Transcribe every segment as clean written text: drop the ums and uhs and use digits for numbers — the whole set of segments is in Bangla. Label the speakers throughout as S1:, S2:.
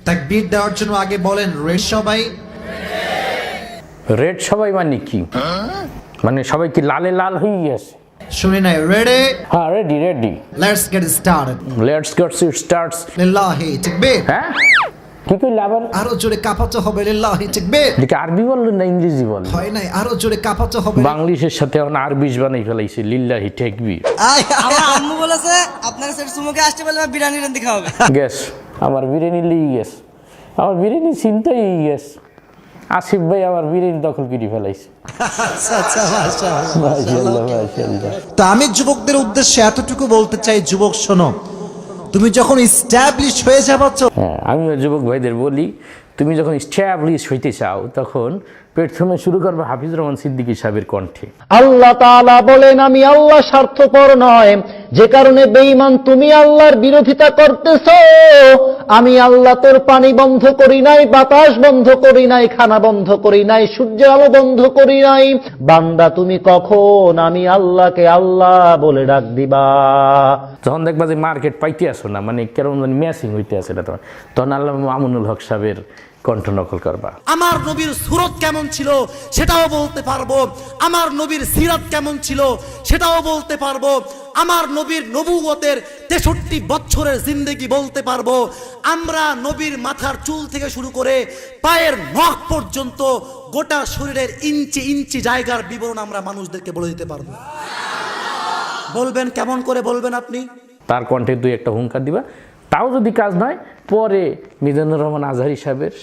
S1: তাকবীর দেওয়ার জন্য আগে বলেন রেড সবাই।
S2: রেড সবাই মানে কি? মানে সবাই কি লালে লাল হয়ে গেছে?
S1: শুনি নাই, রেডি?
S2: হ্যাঁ ready ready.
S1: Let's get started.
S2: Let's get starts.
S1: লিল্লাহি তাকবীর।
S2: হ্যাঁ কি কইলে আবার?
S1: আরো জোরে কাঁপাতে হবে, লিল্লাহি তাকবীর।
S2: দেখি আরবি বললেন না ইংরেজি বলেন?
S1: হয় নাই, আরো জোরে কাঁপাতে হবে।
S2: বাংলিশের সাথে এখন আরবি বানাই ফেলাইছে, লিল্লাহি তাকবীর।
S3: আমার আম্মু বলেছে আপনার কাছে সুমুকে আসতে বলে বিরিয়ানি রান্দি খাওয়াবে।
S2: গ্যাস আমার বিরিয়ানি লেগে গেছে, আমার বিরিয়ানি চিন্তাই গেছে। আসিফ ভাই আমার বিরিয়ানি দখল করে ফেলাইছে।
S1: আচ্ছা আচ্ছা, মাশাআল্লাহ
S2: মাশাআল্লাহ মাশাআল্লাহ।
S1: তো আমি যুবকদের উদ্দেশ্যে এতটুকু বলতে চাই, যুবক শোনো, তুমি যখন এস্টাবলিশ হয়ে যাবে,
S2: হ্যাঁ আমিও যুবক ভাইদের বলি, তুমি যখন স্ট্যাবলিশ হইতে চাও তখন প্রথমে শুরু করবে হাফিজুর রহমান সিদ্দিকী সাহেবের কণ্ঠে।
S4: আল্লাহ তাআলা বলেন, আমি আল্লাহ স্বার্থপর নয়, যে কারণে বেঈমান তুমি আল্লাহর বিরোধিতা করতেছো। আমি আল্লাহ তোর পানি বন্ধ করি নাই, বাতাস বন্ধ করি নাই, খানা বন্ধ করি নাই, সূর্যের আলো বন্ধ করি নাই। বান্দা তুমি কখন আমি আল্লাহকে আল্লাহ বলে ডাক দিবা?
S2: যখন দেখবা যে মার্কেট পাইতে আসো না, মানে কেরম ম্যাচিং হইতে আসে না, তখন আল্লাহ মামুনুল হক সাহেবের কণ্ঠ নকল করবা।
S5: আমার নবীর সুরত কেমন ছিল সেটাও বলতে পারবো, আমার নবীর সিরাত কেমন ছিল সেটাও বলতে পারবো, আমার নবীর নবুয়তের 63 বছরের জিন্দেগি বলতে পারবো। আমরা নবীর মাথার চুল থেকে শুরু করে পায়ের নখ পর্যন্ত গোটা শরীরের ইঞ্চি ইঞ্চি জায়গার বিবরণ আমরা মানুষদেরকে বলে দিতে পারবো। বলবেন কেমন করে বলবেন আপনি?
S2: তার কণ্ঠে দুই একটা হুঙ্কার দিবা, তাও যদি কাজ নয় পরে মিজানুর রহমান আজহারি সাহেবের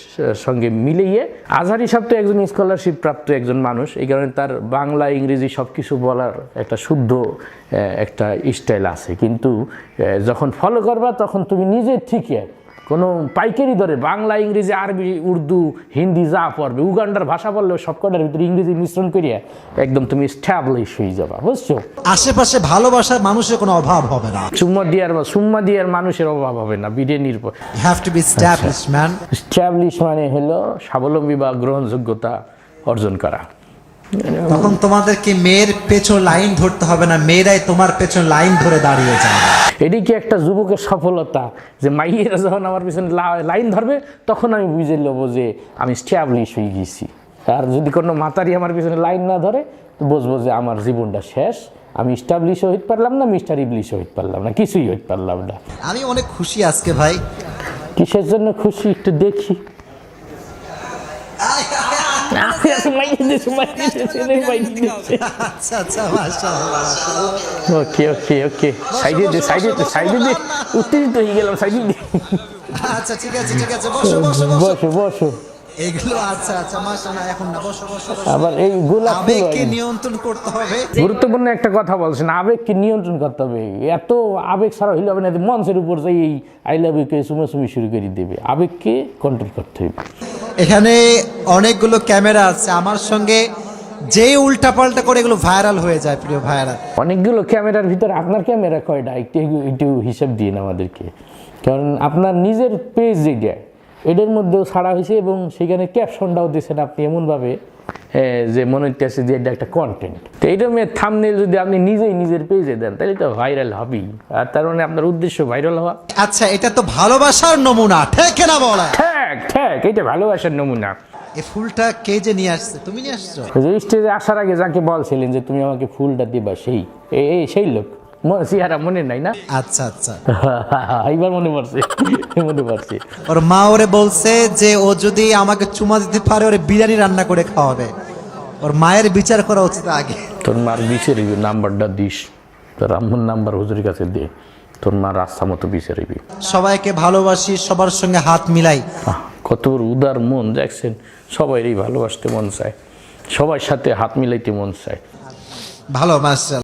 S2: সঙ্গে মিলিয়ে, আজহারি সাহেব তো একজন স্কলারশিপ প্রাপ্ত একজন মানুষ, এই কারণে তার বাংলা ইংরেজি সব কিছু বলার একটা শুদ্ধ একটা স্টাইল আছে, কিন্তু যখন ফলো করবা তখন তুমি নিজে থেকে কোনো পাইকারি দরে বাংলা ইংরেজি আরবি উর্দু হিন্দি যা পড়বে, উগান্ডার ভাষা বললেও সবকটার ভিতরে ইংরেজি মিশ্রণ করিয়া একদম তুমি স্ট্যাবলিশ হয়ে যাবা, বুঝছো?
S1: আশেপাশে ভালোবাসার মানুষের কোনো অভাব হবে না,
S2: সুম্মা দিয়ার মানুষের অভাব হবে না বিরিয়ানির পর।
S1: You have to be established, man.
S2: Establish মানে হলো স্বাবলম্বী বা গ্রহণযোগ্যতা অর্জন করা।
S1: তখন তোমাদেরকে মেয়ের পেছন লাইন ধরতে হবে না, মেয়েরাই তোমার পেছন লাইন ধরে দাঁড়িয়ে যাবে।
S2: এটি কি একটা যুবকের সফলতা যে মাইয়েরা যখন আমার পিছনে লাইন ধরবে তখন আমি বুঝে নেবো যে আমি স্ট্যাবলিশ হয়ে গেছি। আর যদি কোনো মাতারি আমার পিছনে লাইন না ধরে তো বুঝবো যে আমার জীবনটা শেষ, আমি স্ট্যাবলিশও হইতে পারলাম না, মিস্টার ইবলিশও হইতে পারলাম না, কিছুই হইতে পারলাম না।
S1: আমি অনেক খুশি আজকে ভাই।
S2: কিসের জন্য খুশি একটু দেখি।
S1: আচ্ছা আচ্ছা, মাশাআল্লাহ।
S2: ওকে ওকে ওকে, সাইডে দে উত্তেজিত হয়ে গেলাম, সাইডে দে।
S1: আচ্ছা ঠিক আছে ঠিক আছে, বসো বসো
S2: বসো বসো।
S1: এগুলো আচ্ছা আচ্ছা, মাশাআল্লাহ, এখন না, বসো বসো।
S2: আবার এই গোলাপ
S1: আবেগকে নিয়ন্ত্রণ করতে হবে।
S2: গুরুত্বপূর্ণ একটা কথা বলছেন, আবেগকে নিয়ন্ত্রণ করতে হবে। এত আবেগ ছাড়া হইলে হবে না, মঞ্চের উপর যাই এই আই লাভ ইউ কে চুমাচুমি শুরু করে দেবে, আবেগকে কন্ট্রোল করতে হবে।
S1: এখানে অনেকগুলো ক্যামেরা আছে, আমার সঙ্গে যে উল্টাপাল্টা করে এগুলো ভাইরাল হয়ে যায়, প্রিয় ভাইরা।
S2: অনেকগুলো ক্যামেরার ভিতরে আপনার ক্যামেরা কয়টা একটু হিসাব দিন আমাদেরকে, কারণ আপনার নিজের পেজ যেটা এটার মধ্যেও ছাড়া হয়েছে এবং সেখানে ক্যাপশনটাও দিয়েছেন আপনি এমনভাবে যে মনে হচ্ছে যে এটা একটা কন্টেন্ট। তো এইটা থাম্বনেল যদি আপনি নিজেই নিজের পেজে দেন তাহলে তো ভাইরাল হবেই, আর তার মানে আপনার উদ্দেশ্য ভাইরাল হওয়া।
S1: আচ্ছা, এটা তো ভালোবাসার নমুনা, ঠিক না বলা?
S2: ঠিক, এটা ভালোবাসার নমুনা।
S1: এই ফুলটা কে যে নিয়ে আসছে? তুমি নিয়ে আসছো?
S2: স্টেজে আসার আগে যাকে বলছিলেন যে তুমি আমাকে ফুলটা দিবা, সেই লোক চেহারা মনে নাই না?
S1: আচ্ছা আচ্ছা,
S2: এইবার মনে পড়ছে।
S1: ওর মা ওরে বলছে যে ও যদি আমাকে চুমা দিতে পারে ওরে বিরিয়ানি রান্না করে খাওয়াবে। ওর মায়ের বিচার করা উচিত আগে।
S2: তোর মার বিচার নাম্বারটা দিস, তোর আম্মুর নাম্বার হুজুরের কাছে দে, তোর মা রাস্তা মতো বিচার।
S1: সবাইকে ভালোবাসি, সবার সঙ্গে হাত মিলাই।
S2: কত উদার মন দেখছেন, সবাই ভালোবাসতে মন চায়, সবার সাথে হাত মিলাইতে মন চায়।
S1: ভালো, মাশাআল্লাহ।